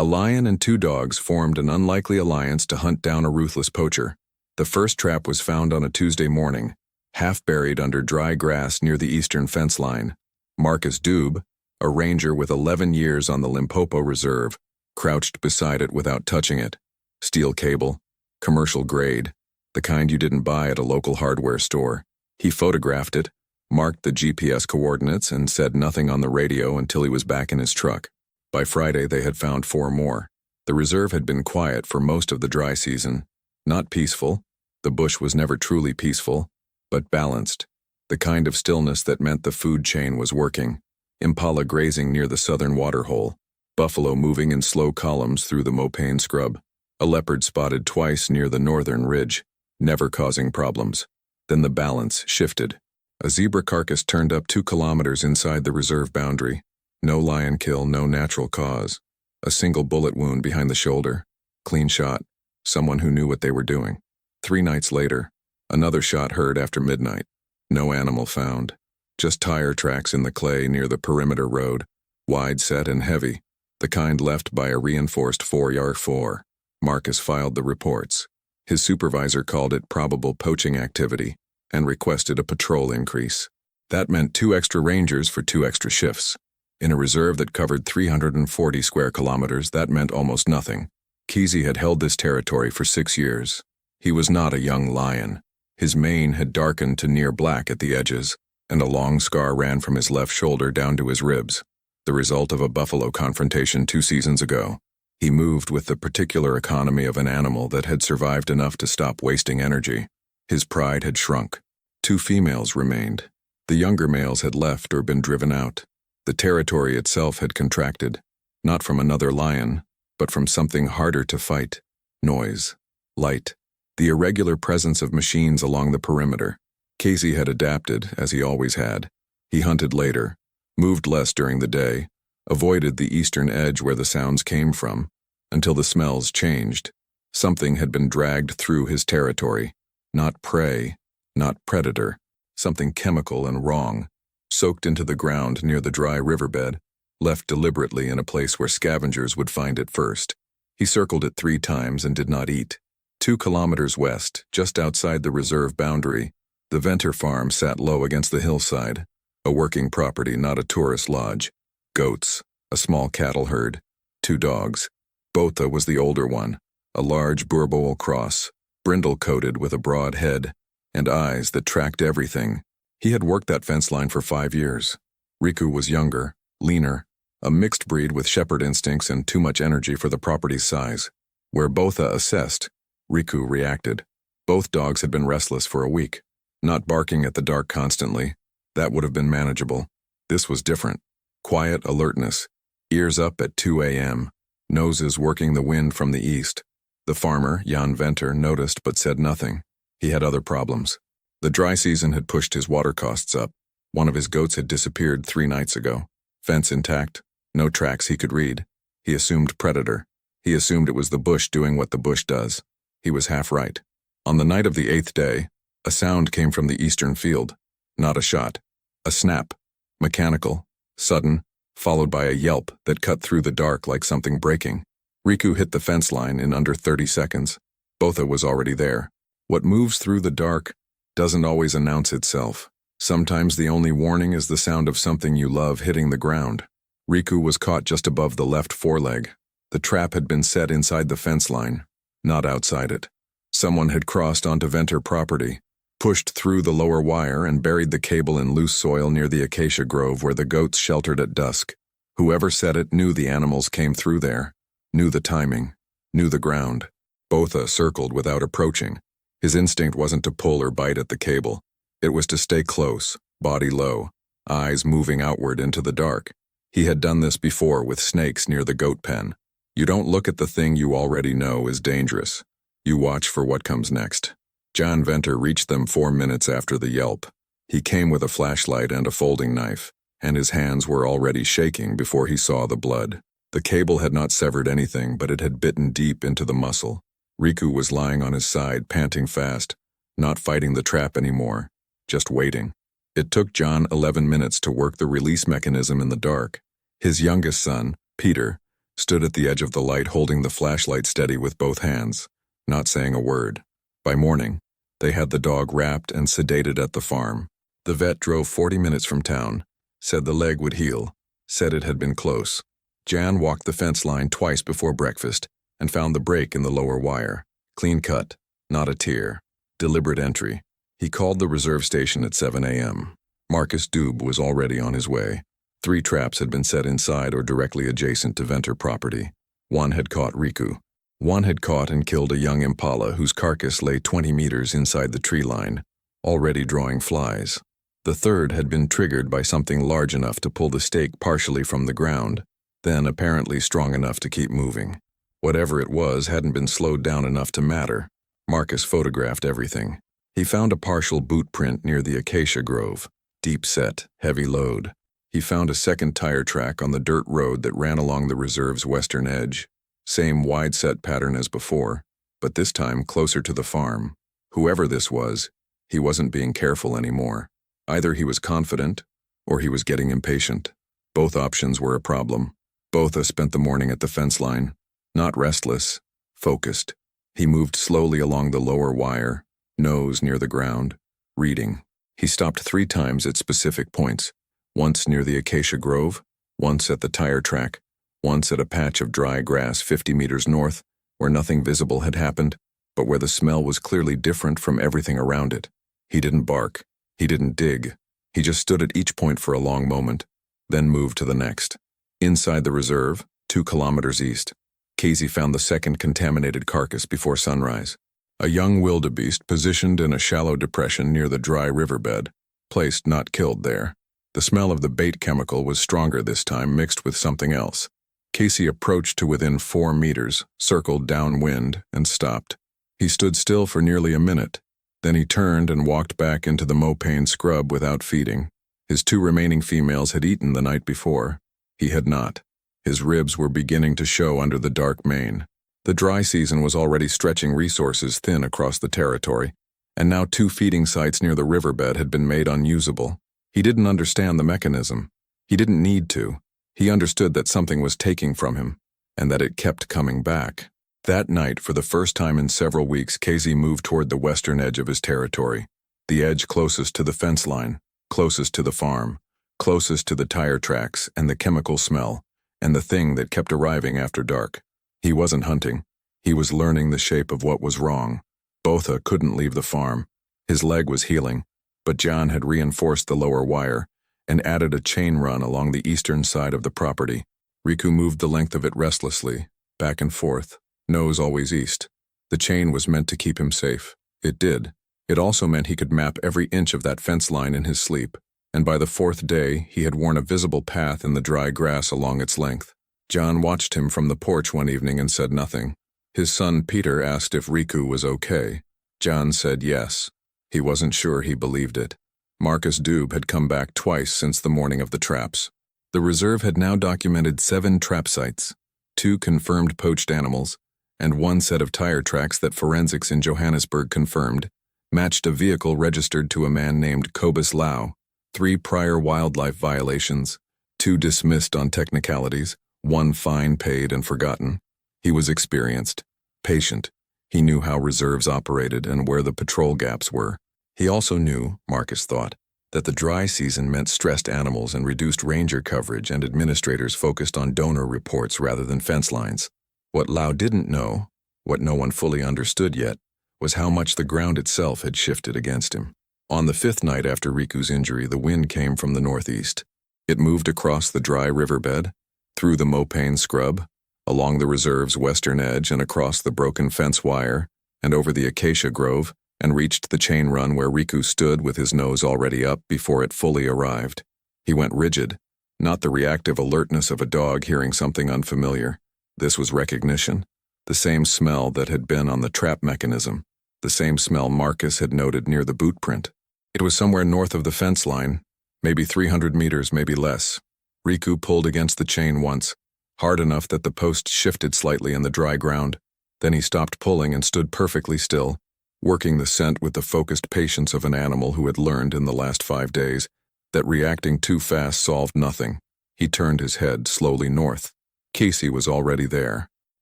A lion and 2 dogs formed an unlikely alliance to hunt down a ruthless poacher. The first trap was found on a Tuesday morning, half buried under dry grass near the eastern fence line. Marcus Dube, a ranger with 11 years on the Limpopo Reserve, crouched beside it without touching it. Steel cable, commercial grade, the kind you didn't buy at a local hardware store. He photographed it, marked the GPS coordinates, and said nothing on the radio until he was back in his truck. By Friday, they had found 4 more. The reserve had been quiet for most of the dry season. Not peaceful. The bush was never truly peaceful, but balanced. The kind of stillness that meant the food chain was working. Impala grazing near the southern waterhole. Buffalo moving in slow columns through the mopane scrub. A leopard spotted twice near the northern ridge, never causing problems. Then the balance shifted. A zebra carcass turned up 2 kilometers inside the reserve boundary. No lion kill, no natural cause. A single bullet wound behind the shoulder. Clean shot. Someone who knew what they were doing. 3 nights later, another shot heard after midnight. No animal found. Just tire tracks in the clay near the perimeter road. Wide set and heavy. The kind left by a reinforced 4x4. Marcus filed the reports. His supervisor called it probable poaching activity and requested a patrol increase. That meant 2 extra rangers for 2 extra shifts. In a reserve that covered 340 square kilometers, that meant almost nothing. Kesi had held this territory for 6 years. He was not a young lion. His mane had darkened to near black at the edges, and a long scar ran from his left shoulder down to his ribs, the result of a buffalo confrontation 2 seasons ago. He moved with the particular economy of an animal that had survived enough to stop wasting energy. His pride had shrunk. 2 females remained. The younger males had left or been driven out. The territory itself had contracted, not from another lion, but from something harder to fight. Noise, light, the irregular presence of machines along the perimeter. Kesi had adapted, as he always had. He hunted later, moved less during the day, avoided the eastern edge where the sounds came from, until the smells changed. Something had been dragged through his territory. Not prey, not predator. Something chemical and wrong. Soaked into the ground near the dry riverbed, left deliberately in a place where scavengers would find it first. He circled it 3 times and did not eat. 2 kilometers west, just outside the reserve boundary, the Venter farm sat low against the hillside. A working property, not a tourist lodge. Goats, a small cattle herd, 2 dogs. Botha was the older one, a large BOERBOEL cross, brindle-coated with a broad head, and eyes that tracked everything. He had worked that fence line for 5 years. Riku was younger, leaner, a mixed breed with shepherd instincts and too much energy for the property's size. Where Botha assessed, Riku reacted. Both dogs had been restless for a week, not barking at the dark constantly. That would have been manageable. This was different. Quiet alertness, ears up at 2 a.m., noses working the wind from the east. The farmer, Jan Venter, noticed but said nothing. He had other problems. The dry season had pushed his water costs up. One of his goats had disappeared 3 nights ago. Fence intact, no tracks he could read. He assumed predator. He assumed it was the bush doing what the bush does. He was half right. On the night of the 8th day, a sound came from the eastern field. Not a shot. A snap. Mechanical, sudden, followed by a yelp that cut through the dark like something breaking. Riku hit the fence line in under 30 seconds. Botha was already there. What moves through the dark doesn't always announce itself. Sometimes the only warning is the sound of something you love hitting the ground. Riku was caught just above the left foreleg. The trap had been set inside the fence line, not outside it. Someone had crossed onto Venter property, pushed through the lower wire and buried the cable in loose soil near the acacia grove where the goats sheltered at dusk. Whoever set it knew the animals came through there, knew the timing, knew the ground. Botha circled without approaching. His instinct wasn't to pull or bite at the cable. It was to stay close, body low, eyes moving outward into the dark. He had done this before with snakes near the goat pen. You don't look at the thing you already know is dangerous. You watch for what comes next. Jan Venter reached them 4 minutes after the yelp. He came with a flashlight and a folding knife, and his hands were already shaking before he saw the blood. The cable had not severed anything, but it had bitten deep into the muscle. Riku was lying on his side, panting fast, not fighting the trap anymore, just waiting. It took John 11 minutes to work the release mechanism in the dark. His youngest son, Peter, stood at the edge of the light holding the flashlight steady with both hands, not saying a word. By morning, they had the dog wrapped and sedated at the farm. The vet drove 40 minutes from town, said the leg would heal, said it had been close. Jan walked the fence line twice before breakfast and found the break in the lower wire. Clean cut, not a tear. Deliberate entry. He called the reserve station at 7 a.m. Marcus Dube was already on his way. 3 traps had been set inside or directly adjacent to Venter property. 1 had caught Riku. 1 had caught and killed a young impala whose carcass lay 20 meters inside the tree line, already drawing flies. The 3rd had been triggered by something large enough to pull the stake partially from the ground, then apparently strong enough to keep moving. Whatever it was hadn't been slowed down enough to matter. Marcus photographed everything. He found a partial boot print near the acacia grove. Deep set, heavy load. He found a second tire track on the dirt road that ran along the reserve's western edge. Same wide-set pattern as before, but this time closer to the farm. Whoever this was, he wasn't being careful anymore. Either he was confident, or he was getting impatient. Both options were a problem. Botha spent the morning at the fence line. Not restless, focused. He moved slowly along the lower wire, nose near the ground, reading. He stopped 3 times at specific points, once near the acacia grove, once at the tire track, once at a patch of dry grass 50 meters north, where nothing visible had happened, but where the smell was clearly different from everything around it. He didn't bark. He didn't dig. He just stood at each point for a long moment, then moved to the next. Inside the reserve, 2 kilometers east, Kesi found the second contaminated carcass before sunrise. A young wildebeest positioned in a shallow depression near the dry riverbed, placed not killed there. The smell of the bait chemical was stronger this time, mixed with something else. Kesi approached to within 4 meters, circled downwind, and stopped. He stood still for nearly a minute. Then he turned and walked back into the mopane scrub without feeding. His 2 remaining females had eaten the night before. He had not. His ribs were beginning to show under the dark mane. The dry season was already stretching resources thin across the territory, and now 2 feeding sites near the riverbed had been made unusable. He didn't understand the mechanism. He didn't need to. He understood that something was taking from him, and that it kept coming back. That night, for the first time in several weeks, Kesi moved toward the western edge of his territory, the edge closest to the fence line, closest to the farm, closest to the tire tracks and the chemical smell, and the thing that kept arriving after dark. He wasn't hunting. He was learning the shape of what was wrong. Botha couldn't leave the farm. His leg was healing, but John had reinforced the lower wire and added a chain run along the eastern side of the property. Riku moved the length of it restlessly, back and forth, nose always east. The chain was meant to keep him safe. It did. It also meant he could map every inch of that fence line in his sleep, and by the 4th day he had worn a visible path in the dry grass along its length. John watched him from the porch one evening and said nothing. His son Peter asked if Riku was okay. John said yes. He wasn't sure he believed it. Marcus Dube had come back twice since the morning of the traps. The reserve had now documented 7 trap sites, 2 confirmed poached animals, and 1 set of tire tracks that forensics in Johannesburg confirmed matched a vehicle registered to a man named Cobus Lau, 3 prior wildlife violations, 2 dismissed on technicalities, 1 fine paid and forgotten. He was experienced, patient. He knew how reserves operated and where the patrol gaps were. He also knew, Marcus thought, that the dry season meant stressed animals and reduced ranger coverage, and administrators focused on donor reports rather than fence lines. What Lau didn't know, what no one fully understood yet, was how much the ground itself had shifted against him. On the 5th night after Riku's injury, the wind came from the northeast. It moved across the dry riverbed, through the mopane scrub, along the reserve's western edge and across the broken fence wire, and over the acacia grove, and reached the chain run where Riku stood with his nose already up before it fully arrived. He went rigid, not the reactive alertness of a dog hearing something unfamiliar. This was recognition, the same smell that had been on the trap mechanism, the same smell Marcus had noted near the boot print. It was somewhere north of the fence line, maybe 300 meters, maybe less. Riku pulled against the chain once, hard enough that the post shifted slightly in the dry ground. Then he stopped pulling and stood perfectly still, working the scent with the focused patience of an animal who had learned in the last 5 days that reacting too fast solved nothing. He turned his head slowly north. Kesi was already there.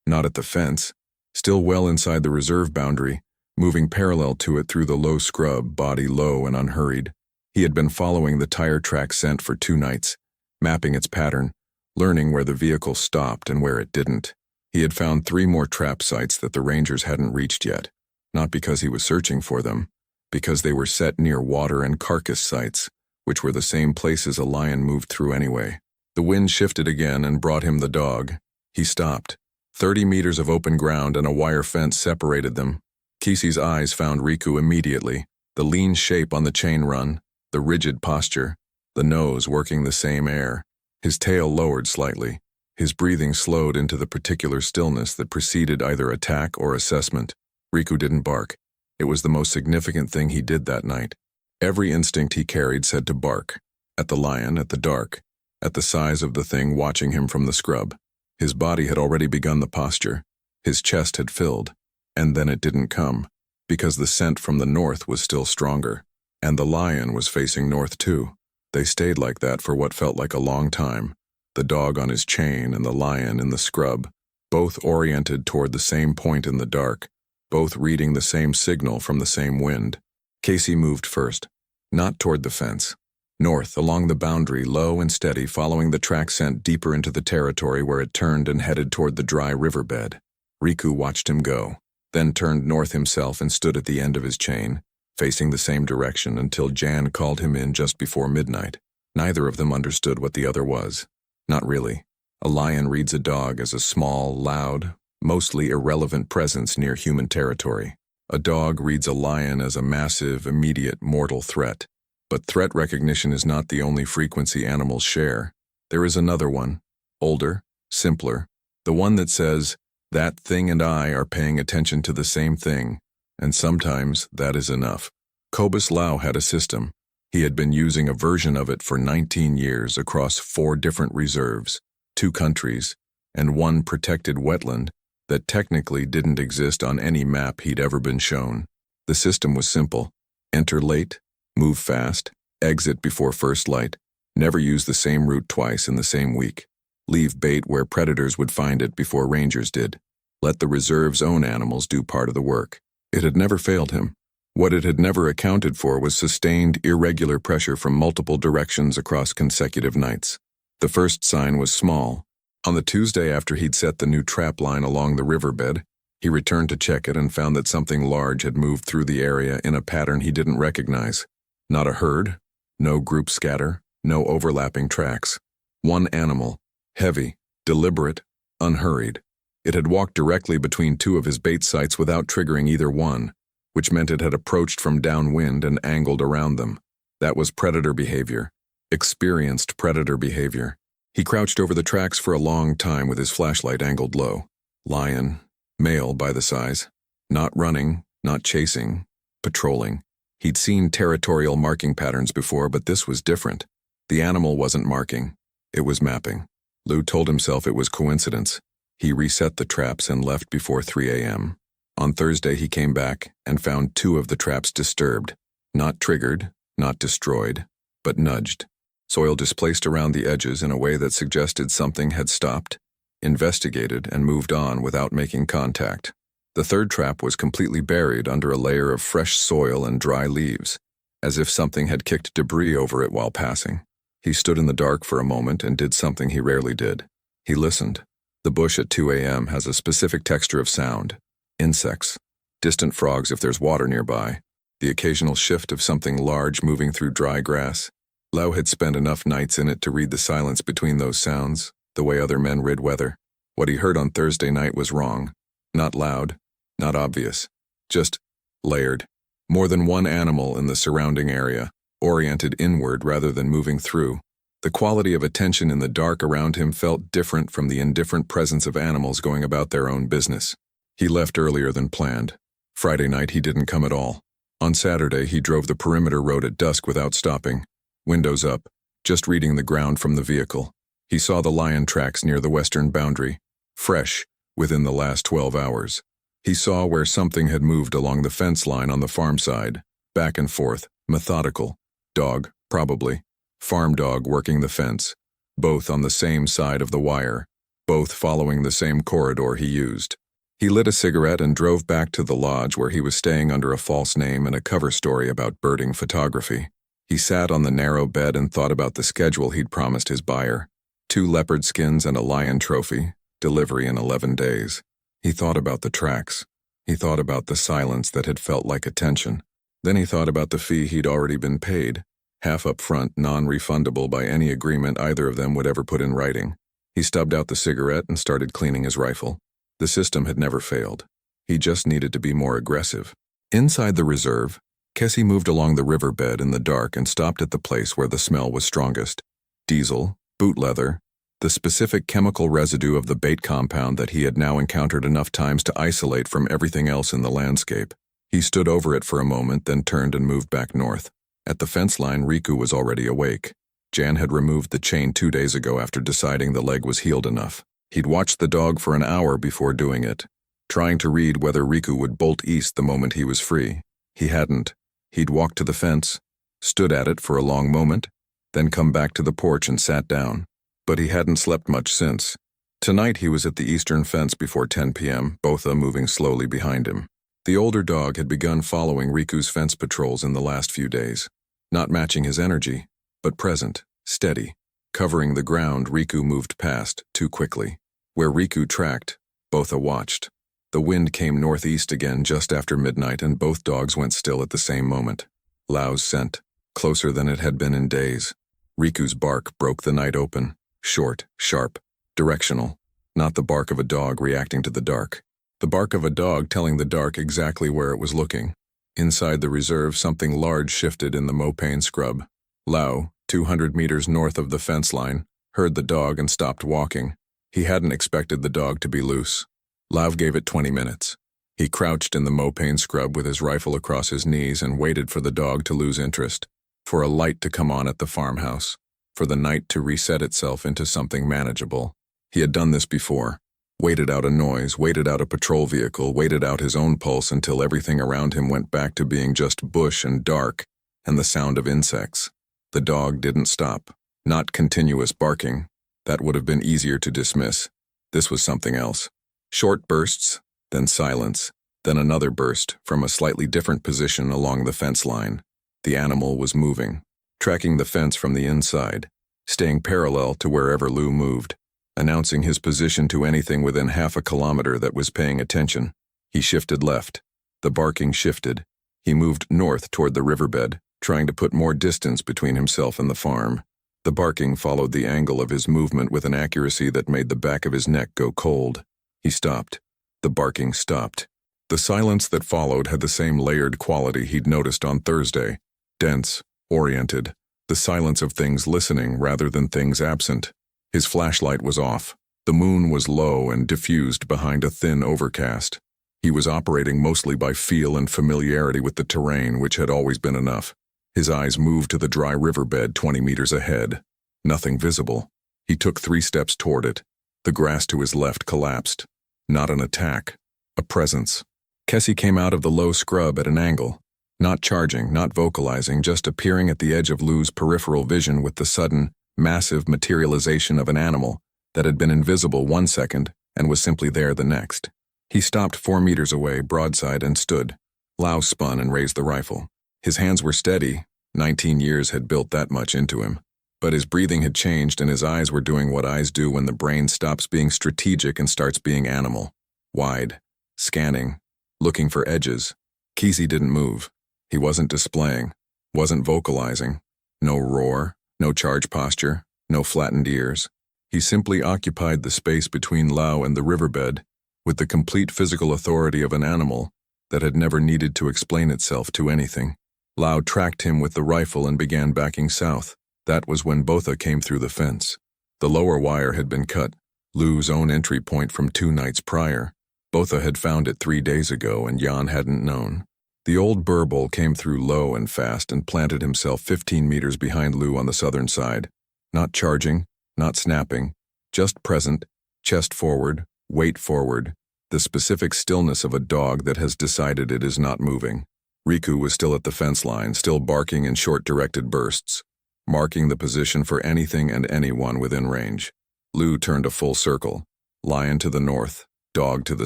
Not at the fence, still well inside the reserve boundary, moving parallel to it through the low scrub, body low and unhurried. He had been following the tire track scent for 2 nights, mapping its pattern, learning where the vehicle stopped and where it didn't. He had found 3 more trap sites that the rangers hadn't reached yet, not because he was searching for them, because they were set near water and carcass sites, which were the same places a lion moved through anyway. The wind shifted again and brought him the dog. He stopped. 30 meters of open ground and a wire fence separated them. Kesi's eyes found Riku immediately, the lean shape on the chain run, the rigid posture, the nose working the same air. His tail lowered slightly. His breathing slowed into the particular stillness that preceded either attack or assessment. Riku didn't bark. It was the most significant thing he did that night. Every instinct he carried said to bark. At the lion, at the dark, at the size of the thing watching him from the scrub. His body had already begun the posture. His chest had filled. And then it didn't come, because the scent from the north was still stronger. And the lion was facing north too. They stayed like that for what felt like a long time. The dog on his chain and the lion in the scrub, both oriented toward the same point in the dark, both reading the same signal from the same wind. Kesi moved first, not toward the fence. North, along the boundary, low and steady, following the track scent deeper into the territory where it turned and headed toward the dry riverbed. Riku watched him go, then turned north himself and stood at the end of his chain, facing the same direction until Jan called him in just before midnight. Neither of them understood what the other was. Not really. A lion reads a dog as a small, loud, mostly irrelevant presence near human territory. A dog reads a lion as a massive, immediate, mortal threat. But threat recognition is not the only frequency animals share. There is another one, older, simpler, the one that says, that thing and I are paying attention to the same thing, and sometimes that is enough. Cobus Lau had a system. He had been using a version of it for 19 years across 4 different reserves, 2 countries, and 1 protected wetland that technically didn't exist on any map he'd ever been shown. The system was simple. Enter late, move fast, exit before first light, never use the same route twice in the same week. Leave bait where predators would find it before rangers did. Let the reserve's own animals do part of the work. It had never failed him. What it had never accounted for was sustained, irregular pressure from multiple directions across consecutive nights. The first sign was small. On the Tuesday after he'd set the new trap line along the riverbed, he returned to check it and found that something large had moved through the area in a pattern he didn't recognize. Not a herd, no group scatter, no overlapping tracks. One animal, heavy, deliberate, unhurried. It had walked directly between 2 of his bait sites without triggering either one, which meant it had approached from downwind and angled around them. That was predator behavior. Experienced predator behavior. He crouched over the tracks for a long time with his flashlight angled low. Lion, male by the size. Not running, not chasing, patrolling. He'd seen territorial marking patterns before, but this was different. The animal wasn't marking. It was mapping. Lou told himself it was coincidence. He reset the traps and left before 3 a.m. On Thursday he came back and found 2 of the traps disturbed. Not triggered, not destroyed, but nudged. Soil displaced around the edges in a way that suggested something had stopped, investigated, and moved on without making contact. The third trap was completely buried under a layer of fresh soil and dry leaves, as if something had kicked debris over it while passing. He stood in the dark for a moment and did something he rarely did. He listened. The bush at 2 a.m. has a specific texture of sound. Insects, distant frogs if there's water nearby, the occasional shift of something large moving through dry grass. Lau had spent enough nights in it to read the silence between those sounds, the way other men read weather. What he heard on Thursday night was wrong. Not loud, not obvious, just layered. More than one animal in the surrounding area, oriented inward rather than moving through. The quality of attention in the dark around him felt different from the indifferent presence of animals going about their own business. He left earlier than planned. Friday night he didn't come at all. On Saturday he drove the perimeter road at dusk without stopping. Windows up, just reading the ground from the vehicle. He saw the lion tracks near the western boundary, fresh, within the last 12 hours. He saw where something had moved along the fence line on the farm side, back and forth, methodical. Dog, probably. Farm dog working the fence. Both on the same side of the wire. both following the same corridor he used. He lit a cigarette and drove back to the lodge where he was staying under a false name and a cover story about birding photography. He sat on the narrow bed and thought about the schedule he'd promised his buyer. 2 leopard skins and a lion trophy, delivery in 11 days. He thought about the tracks. He thought about the silence that had felt like attention. Then he thought about the fee he'd already been paid, half up front, non-refundable by any agreement either of them would ever put in writing. He stubbed out the cigarette and started cleaning his rifle. The system had never failed. He just needed to be more aggressive. Inside the reserve, Kesi moved along the riverbed in the dark and stopped at the place where the smell was strongest. Diesel, boot leather, the specific chemical residue of the bait compound that he had now encountered enough times to isolate from everything else in the landscape. He stood over it for a moment, then turned and moved back north. At the fence line, Riku was already awake. Jan had removed the chain 2 days ago after deciding the leg was healed enough. He'd watched the dog for an hour before doing it, trying to read whether Riku would bolt east the moment he was free. He hadn't. He'd walked to the fence, stood at it for a long moment, then come back to the porch and sat down. But he hadn't slept much since. Tonight he was at the eastern fence before 10 p.m., Botha moving slowly behind him. The older dog had begun following Riku's fence patrols in the last few days, not matching his energy, but present, steady. Covering the ground, Riku moved past, too quickly. Where Riku tracked, Botha watched. The wind came northeast again just after midnight and both dogs went still at the same moment. Lau's scent, closer than it had been in days. Riku's bark broke the night open, short, sharp, directional, not the bark of a dog reacting to the dark. The bark of a dog telling the dark exactly where it was looking. Inside the reserve, something large shifted in the mopane scrub. Lau, 200 meters north of the fence line, heard the dog and stopped walking. He hadn't expected the dog to be loose. Lau gave it 20 minutes. He crouched in the mopane scrub with his rifle across his knees and waited for the dog to lose interest, for a light to come on at the farmhouse, for the night to reset itself into something manageable. He had done this before. Waited out a noise, waited out a patrol vehicle, waited out his own pulse until everything around him went back to being just bush and dark and the sound of insects. The dog didn't stop. Not continuous barking. That would have been easier to dismiss. This was something else. Short bursts, then silence, then another burst from a slightly different position along the fence line. The animal was moving, tracking the fence from the inside, staying parallel to wherever Lou moved, announcing his position to anything within half a kilometer that was paying attention. He shifted left. The barking shifted. He moved north toward the riverbed, trying to put more distance between himself and the farm. The barking followed the angle of his movement with an accuracy that made the back of his neck go cold. He stopped. The barking stopped. The silence that followed had the same layered quality he'd noticed on Thursday. Dense, oriented, the silence of things listening rather than things absent. His flashlight was off. The moon was low and diffused behind a thin overcast. He was operating mostly by feel and familiarity with the terrain, which had always been enough. His eyes moved to the dry riverbed 20 meters ahead. Nothing visible. He took 3 steps toward it. The grass to his left collapsed. Not an attack. A presence. Kesi came out of the low scrub at an angle. Not charging, not vocalizing, just appearing at the edge of Lou's peripheral vision with the sudden, massive materialization of an animal that had been invisible 1 second and was simply there the next. He stopped 4 meters away, broadside, and stood. Lau spun and raised the rifle. His hands were steady. 19 years had built that much into him. But his breathing had changed and his eyes were doing what eyes do when the brain stops being strategic and starts being animal. Wide. Scanning. Looking for edges. Kesi didn't move. He wasn't displaying. Wasn't vocalizing. No roar. No charge posture. No flattened ears. He simply occupied the space between Lau and the riverbed with the complete physical authority of an animal that had never needed to explain itself to anything. Lau tracked him with the rifle and began backing south. That was when Botha came through the fence. The lower wire had been cut, Lou's own entry point from 2 nights prior. Botha had found it 3 days ago and Jan hadn't known. The old BOERBOEL came through low and fast and planted himself 15 meters behind Lou on the southern side. Not charging, not snapping, just present, chest forward, weight forward, the specific stillness of a dog that has decided it is not moving. Riku was still at the fence line, still barking in short directed bursts, marking the position for anything and anyone within range. Lou turned a full circle. Lion to the north, dog to the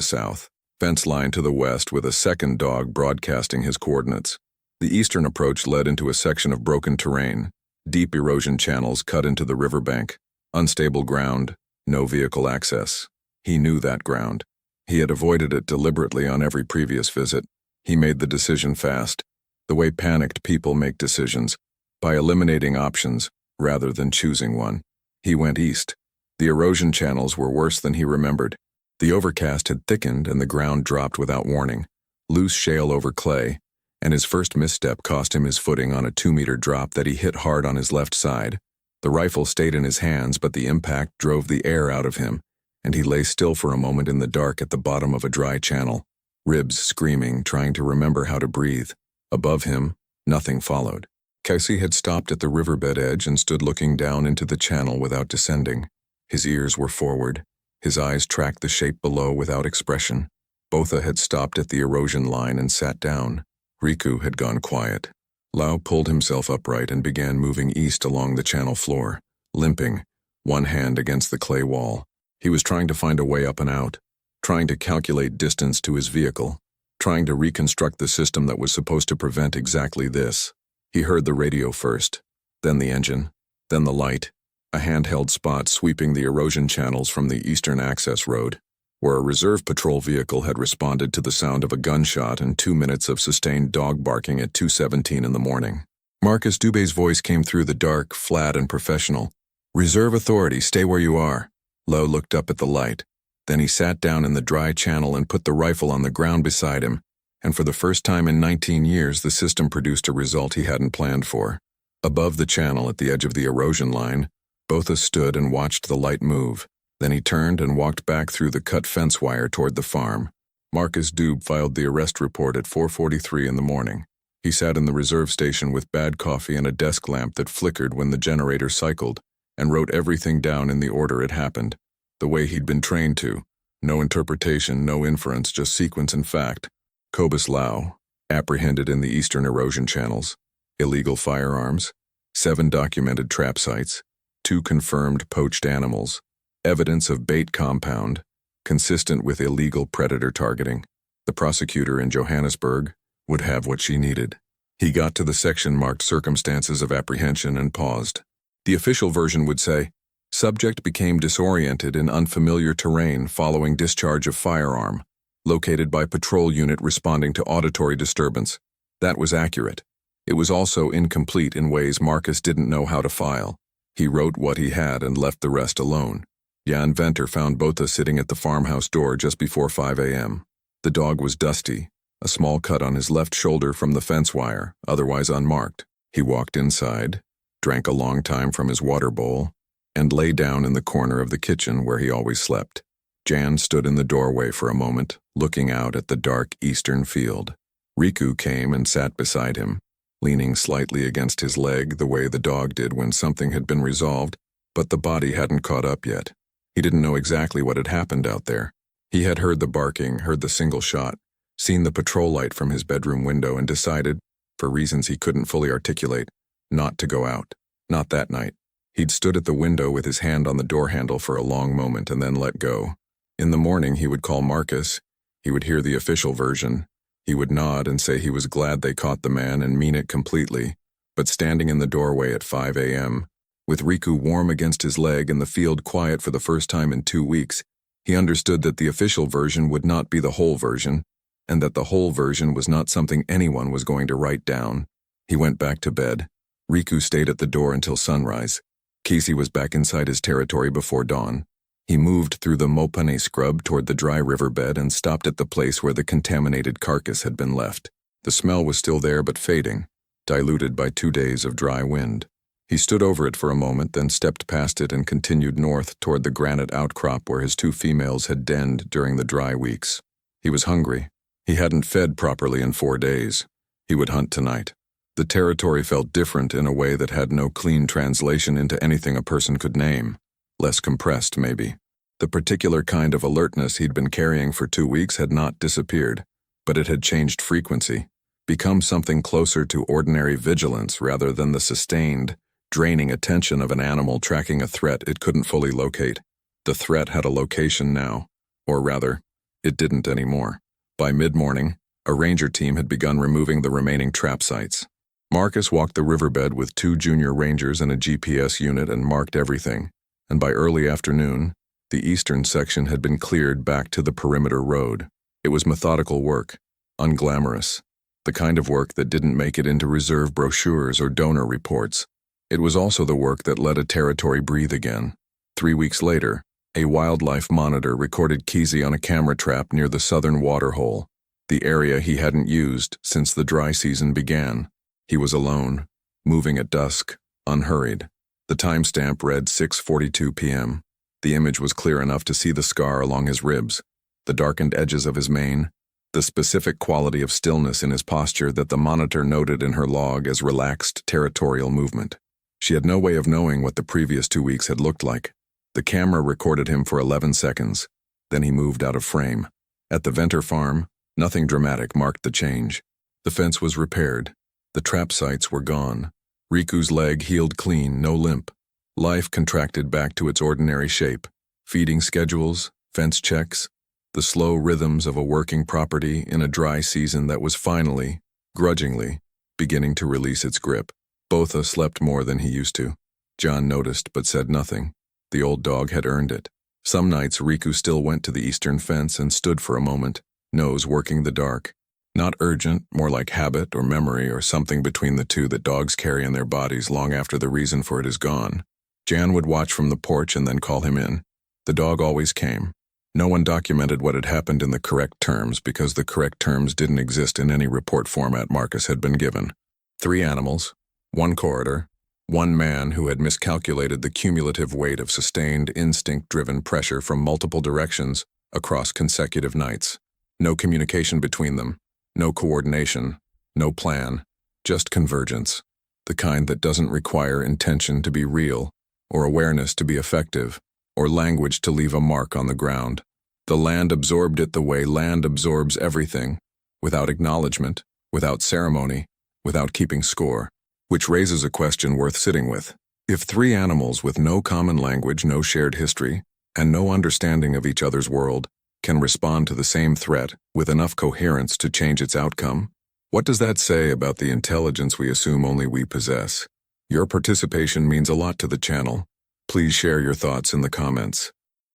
south, fence line to the west with a second dog broadcasting his coordinates. The eastern approach led into a section of broken terrain, deep erosion channels cut into the riverbank, unstable ground, no vehicle access. He knew that ground. He had avoided it deliberately on every previous visit. He made the decision fast, the way panicked people make decisions, by eliminating options rather than choosing one. He went east. The erosion channels were worse than he remembered. The overcast had thickened and the ground dropped without warning, loose shale over clay, and his first misstep cost him his footing on a 2-meter drop that he hit hard on his left side. The rifle stayed in his hands, but the impact drove the air out of him, and he lay still for a moment in the dark at the bottom of a dry channel, ribs screaming, trying to remember how to breathe. Above him, nothing followed. Kesi had stopped at the riverbed edge and stood looking down into the channel without descending. His ears were forward. His eyes tracked the shape below without expression. Botha had stopped at the erosion line and sat down. Riku had gone quiet. Lau pulled himself upright and began moving east along the channel floor, limping, one hand against the clay wall. He was trying to find a way up and out, trying to calculate distance to his vehicle, trying to reconstruct the system that was supposed to prevent exactly this. He heard the radio first, then the engine, then the light, a handheld spot sweeping the erosion channels from the eastern access road, where a reserve patrol vehicle had responded to the sound of a gunshot and 2 minutes of sustained dog barking at 2:17 in the morning. Marcus Dube's voice came through the dark, flat and professional. "Reserve authority, stay where you are." Lo looked up at the light. Then he sat down in the dry channel and put the rifle on the ground beside him, and for the first time in 19 years the system produced a result he hadn't planned for. Above the channel at the edge of the erosion line, Botha stood and watched the light move. Then he turned and walked back through the cut fence wire toward the farm. Marcus Dube filed the arrest report at 4:43 in the morning. He sat in the reserve station with bad coffee and a desk lamp that flickered when the generator cycled, and wrote everything down in the order it happened, the way he'd been trained to. No interpretation, no inference, just sequence and fact. Cobus Lau, apprehended in the eastern erosion channels. Illegal firearms. 7 documented trap sites. 2 confirmed poached animals. Evidence of bait compound, consistent with illegal predator targeting. The prosecutor in Johannesburg would have what she needed. He got to the section marked Circumstances of Apprehension and paused. The official version would say, "Subject became disoriented in unfamiliar terrain following discharge of firearm, located by patrol unit responding to auditory disturbance." That was accurate. It was also incomplete in ways Marcus didn't know how to file. He wrote what he had and left the rest alone. Jan Venter found Botha sitting at the farmhouse door just before 5 a.m. The dog was dusty, a small cut on his left shoulder from the fence wire, otherwise unmarked. He walked inside, drank a long time from his water bowl, and lay down in the corner of the kitchen where he always slept. Jan stood in the doorway for a moment, looking out at the dark eastern field. Riku came and sat beside him, leaning slightly against his leg the way the dog did when something had been resolved, but the body hadn't caught up yet. He didn't know exactly what had happened out there. He had heard the barking, heard the single shot, seen the patrol light from his bedroom window and decided, for reasons he couldn't fully articulate, not to go out. Not that night. He'd stood at the window with his hand on the door handle for a long moment and then let go. In the morning he would call Marcus. He would hear the official version. He would nod and say he was glad they caught the man and mean it completely. But standing in the doorway at 5 a.m., with Riku warm against his leg and the field quiet for the first time in 2 weeks, he understood that the official version would not be the whole version, and that the whole version was not something anyone was going to write down. He went back to bed. Riku stayed at the door until sunrise. Kesi was back inside his territory before dawn. He moved through the Mopane scrub toward the dry riverbed and stopped at the place where the contaminated carcass had been left. The smell was still there but fading, diluted by 2 days of dry wind. He stood over it for a moment, then stepped past it and continued north toward the granite outcrop where his 2 females had denned during the dry weeks. He was hungry. He hadn't fed properly in 4 days. He would hunt tonight. The territory felt different in a way that had no clean translation into anything a person could name. Less compressed, maybe. The particular kind of alertness he'd been carrying for 2 weeks had not disappeared, but it had changed frequency, become something closer to ordinary vigilance rather than the sustained, draining attention of an animal tracking a threat it couldn't fully locate. The threat had a location now, or rather, it didn't anymore. By mid-morning, a ranger team had begun removing the remaining trap sites. Marcus walked the riverbed with 2 junior rangers and a GPS unit and marked everything, and by early afternoon, the eastern section had been cleared back to the perimeter road. It was methodical work, unglamorous, the kind of work that didn't make it into reserve brochures or donor reports. It was also the work that let a territory breathe again. 3 weeks later, a wildlife monitor recorded Kesi on a camera trap near the southern waterhole, the area he hadn't used since the dry season began. He was alone, moving at dusk, unhurried. The timestamp read 6:42 p.m. The image was clear enough to see the scar along his ribs, the darkened edges of his mane, the specific quality of stillness in his posture that the monitor noted in her log as relaxed territorial movement. She had no way of knowing what the previous 2 weeks had looked like. The camera recorded him for 11 seconds. Then he moved out of frame. At the Venter farm, nothing dramatic marked the change. The fence was repaired. The trap sites were gone. Riku's leg healed clean, no limp. Life contracted back to its ordinary shape. Feeding schedules, fence checks, the slow rhythms of a working property in a dry season that was finally, grudgingly, beginning to release its grip. Botha slept more than he used to. John noticed but said nothing. The old dog had earned it. Some nights Riku still went to the eastern fence and stood for a moment, nose working the dark. Not urgent, more like habit or memory or something between the two that dogs carry in their bodies long after the reason for it is gone. Jan would watch from the porch and then call him in. The dog always came. No one documented what had happened in the correct terms because the correct terms didn't exist in any report format Marcus had been given. 3 animals, 1 corridor, 1 man who had miscalculated the cumulative weight of sustained instinct-driven pressure from multiple directions across consecutive nights. No communication between them, no coordination, no plan, just convergence, the kind that doesn't require intention to be real, or awareness to be effective, or language to leave a mark on the ground. The land absorbed it the way land absorbs everything, without acknowledgement, without ceremony, without keeping score. Which raises a question worth sitting with. If 3 animals with no common language, no shared history, and no understanding of each other's world can respond to the same threat with enough coherence to change its outcome, what does that say about the intelligence we assume only we possess? Your participation means a lot to the channel. Please share your thoughts in the comments.